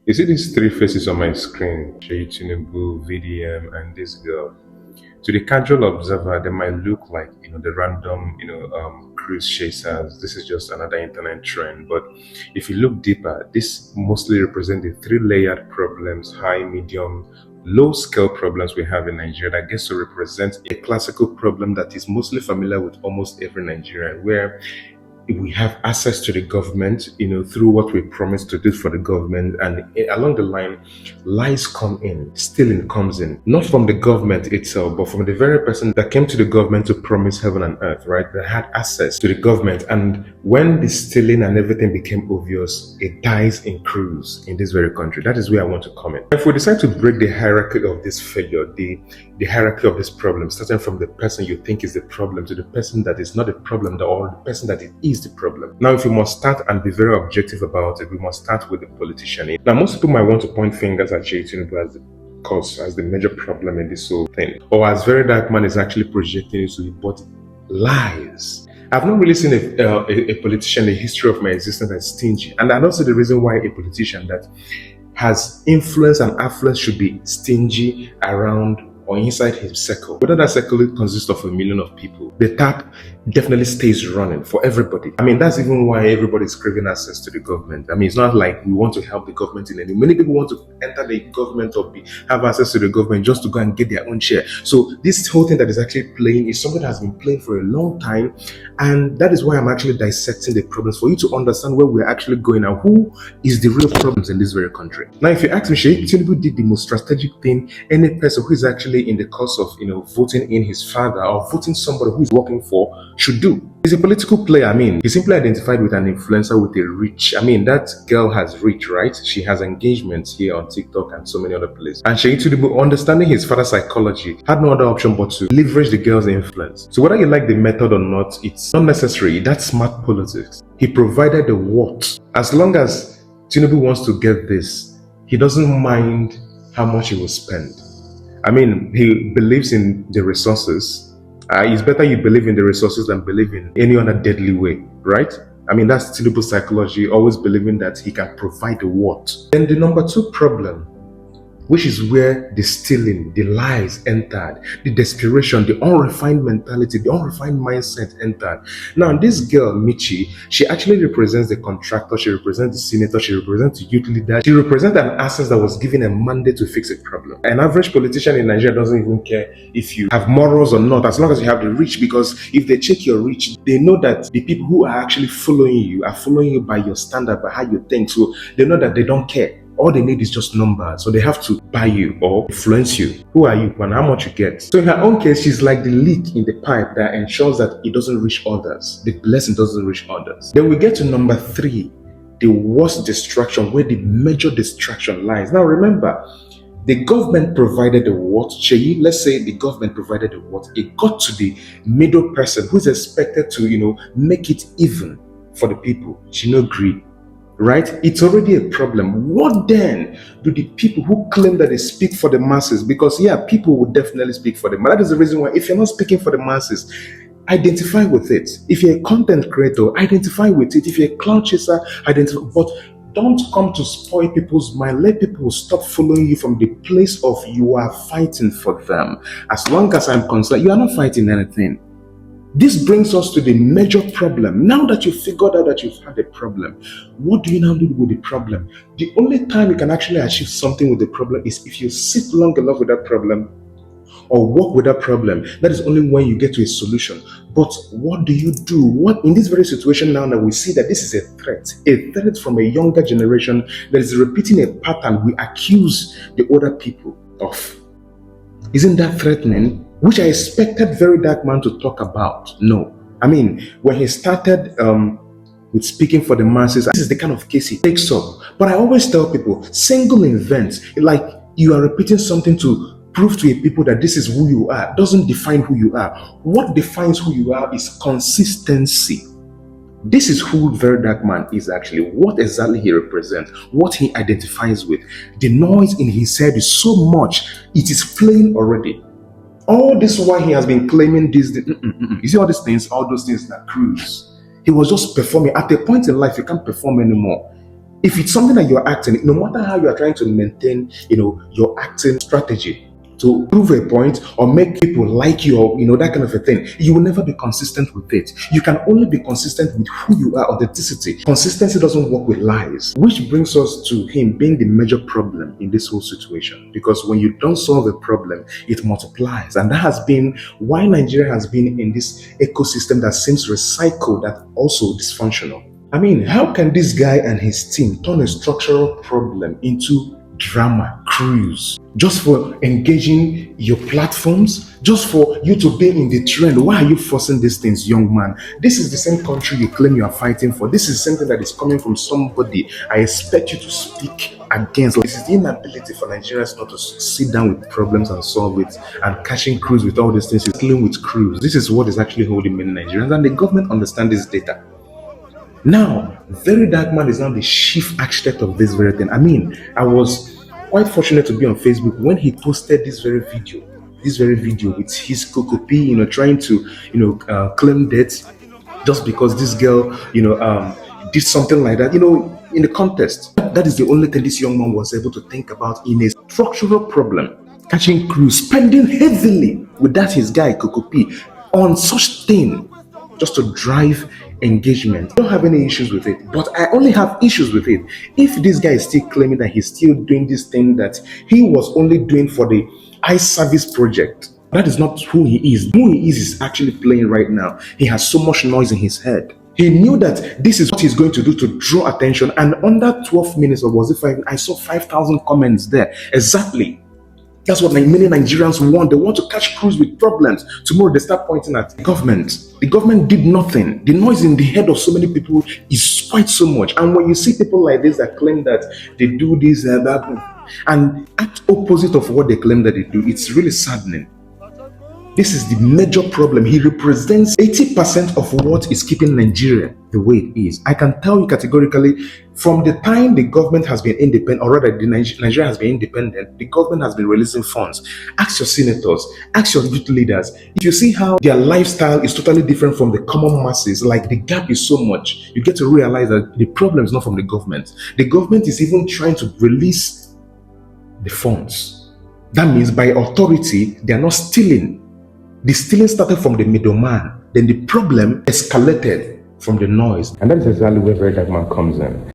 You see these three faces on my screen, Seyi Tinubu, VDM, and this girl. To the casual observer, they might look like, the random, cruise chasers. This is just another internet trend. But if you look deeper, this mostly represent the three-layered problems, high, medium, low-scale problems we have in Nigeria that gets to represent a classical problem that is mostly familiar with almost every Nigerian, where we have access to the government, through what we promise to do for the government. And along the line, lies come in, stealing comes in, not from the government itself, but from the very person that came to the government to promise heaven and earth, right? That had access to the government. And when the stealing and everything became obvious, it dies in crews in this very country. That is where I want to comment. If we decide to break the hierarchy of this failure, the hierarchy of this problem, starting from the person you think is the problem to the person that is not a problem, or the person that it is the problem. Now, if we must start and be very objective about it, we must start with the politician. Now, most people might want to point fingers at Seyi Tinubu as the cause, as the major problem in this whole thing, or as VeryDarkMan is actually projecting it to it, but lies. I've not really seen a politician in the history of my existence that's stingy, and I don't see the reason why a politician that has influence and affluence should be stingy around or inside his circle. Whether that circle consists of 1 million of people, the tap definitely stays running for everybody. I mean, that's even why everybody's craving access to the government. I mean, it's not like we want to help the government in any. Many people want to enter the government or have access to the government just to go and get their own share. So this whole thing that is actually playing is something that has been playing for a long time, and that is why I'm actually dissecting the problems for you to understand where we're actually going and who is the real problems in this very country. Now, if you ask me, Seyi Tinubu did the most strategic thing any person who is actually in the course of voting in his father or voting somebody who is working for should do. He's a political player. I mean, he simply identified with an influencer with a reach. I mean, that girl has reach, right? She has engagements here on TikTok and so many other places. And Seyi Tinubu, understanding his father's psychology, had no other option but to leverage the girl's influence. So whether you like the method or not, it's not necessary. That's smart politics. He provided the what. As long as Tinubu wants to get this, he doesn't mind how much he will spend. I mean, he believes in the resources. It's better you believe in the resources than believe in any other deadly way, right? I mean, that's Tinubu's psychology, always believing that he can provide the what. Then the number two problem, which is where the stealing, the lies entered, the desperation, the unrefined mentality, the unrefined mindset entered. Now, this girl, Mitchy, she actually represents the contractor, she represents the senator, she represents the youth leader, she represents an access that was given a mandate to fix a problem. An average politician in Nigeria doesn't even care if you have morals or not, as long as you have the reach, because if they check your reach, they know that the people who are actually following you are following you by your standard, by how you think, so they know that they don't care. All they need is just numbers. So they have to buy you or influence you. Who are you and how much you get? So in her own case, she's like the leak in the pipe that ensures that it doesn't reach others. The blessing doesn't reach others. Then we get to number three, the worst distraction, where the major distraction lies. Now remember, the government provided the what, Seyi, let's say the government provided the what, it got to the middle person who's expected to, make it even for the people. She no agree. Right? It's already a problem. What then do the people who claim that they speak for the masses? Because people will definitely speak for them. But that is the reason why if you're not speaking for the masses, identify with it. If you're a content creator, identify with it. If you're a cloud chaser, identify. But don't come to spoil people's mind. Let people stop following you from the place of you are fighting for them. As long as I'm concerned, you are not fighting anything. This brings us to the major problem. Now that you've figured out that you've had a problem, what do you now do with the problem? The only time you can actually achieve something with the problem is if you sit long enough with that problem or work with that problem. That is only when you get to a solution. But what do you do? What in this very situation now that we see that this is a threat from a younger generation that is repeating a pattern we accuse the older people of. Isn't that threatening? Which I expected VeryDarkMan to talk about. No. I mean, when he started with speaking for the masses, this is the kind of case he takes up. But I always tell people, single events, like you are repeating something to prove to a people that this is who you are, doesn't define who you are. What defines who you are is consistency. This is who VeryDarkMan is actually, what exactly he represents, what he identifies with. The noise in his head is so much, it is plain already. All this while he has been claiming this. You see all these things, all those things that cruise. He was just performing. At a point in life, you can't perform anymore. If it's something that you're acting, no matter how you are trying to maintain, your acting strategy to prove a point or make people like you or, that kind of a thing, you will never be consistent with it. You can only be consistent with who you are, authenticity. Consistency doesn't work with lies, which brings us to him being the major problem in this whole situation. Because when you don't solve a problem, it multiplies. And that has been why Nigeria has been in this ecosystem that seems recycled, that also dysfunctional. I mean, how can this guy and his team turn a structural problem into drama cruise just for engaging your platforms, just for you to be in the trend? Why are you forcing these things, young man? This is the same country you claim you are fighting for. This is something that is coming from somebody I expect you to speak against. This is the inability for Nigerians not to sit down with problems and solve it, and catching cruise with all these things, dealing with cruise. This is what is actually holding many Nigerians, and the government understands this data. Now, VeryDarkMan is now the chief architect of this very thing. I mean, I was quite fortunate to be on Facebook when he posted this very video with his Kokopi, trying to, claim debt just because this girl, did something like that, in the contest. That is the only thing this young man was able to think about in a structural problem. Catching cruise, spending heavily with that his guy Kokopi on such thing, just to drive engagement. I don't have any issues with it, but I only have issues with it if this guy is still claiming that he's still doing this thing that he was only doing for the eye service project. That is not who he is. Who he is actually playing right now. He has so much noise in his head. He knew that this is what he's going to do to draw attention, and under 12 minutes, or was it 5? I saw 5,000 comments there. Exactly. That's what many Nigerians want. They want to catch cruise with problems. Tomorrow they start pointing at the government. The government did nothing. The noise in the head of so many people is quite so much. And when you see people like this that claim that they do this and that, and act opposite of what they claim that they do, it's really saddening. This is the major problem. He represents 80% of what is keeping Nigeria the way it is. I can tell you categorically, from the time the government has been independent, or rather Nigeria has been independent, the government has been releasing funds. Ask your senators, ask your youth leaders. If you see how their lifestyle is totally different from the common masses, like the gap is so much, you get to realize that the problem is not from the government. The government is even trying to release the funds. That means by authority, they are not stealing. The stealing started from the middleman. Then the problem escalated from the noise. And that is exactly where VeryDarkMan comes in.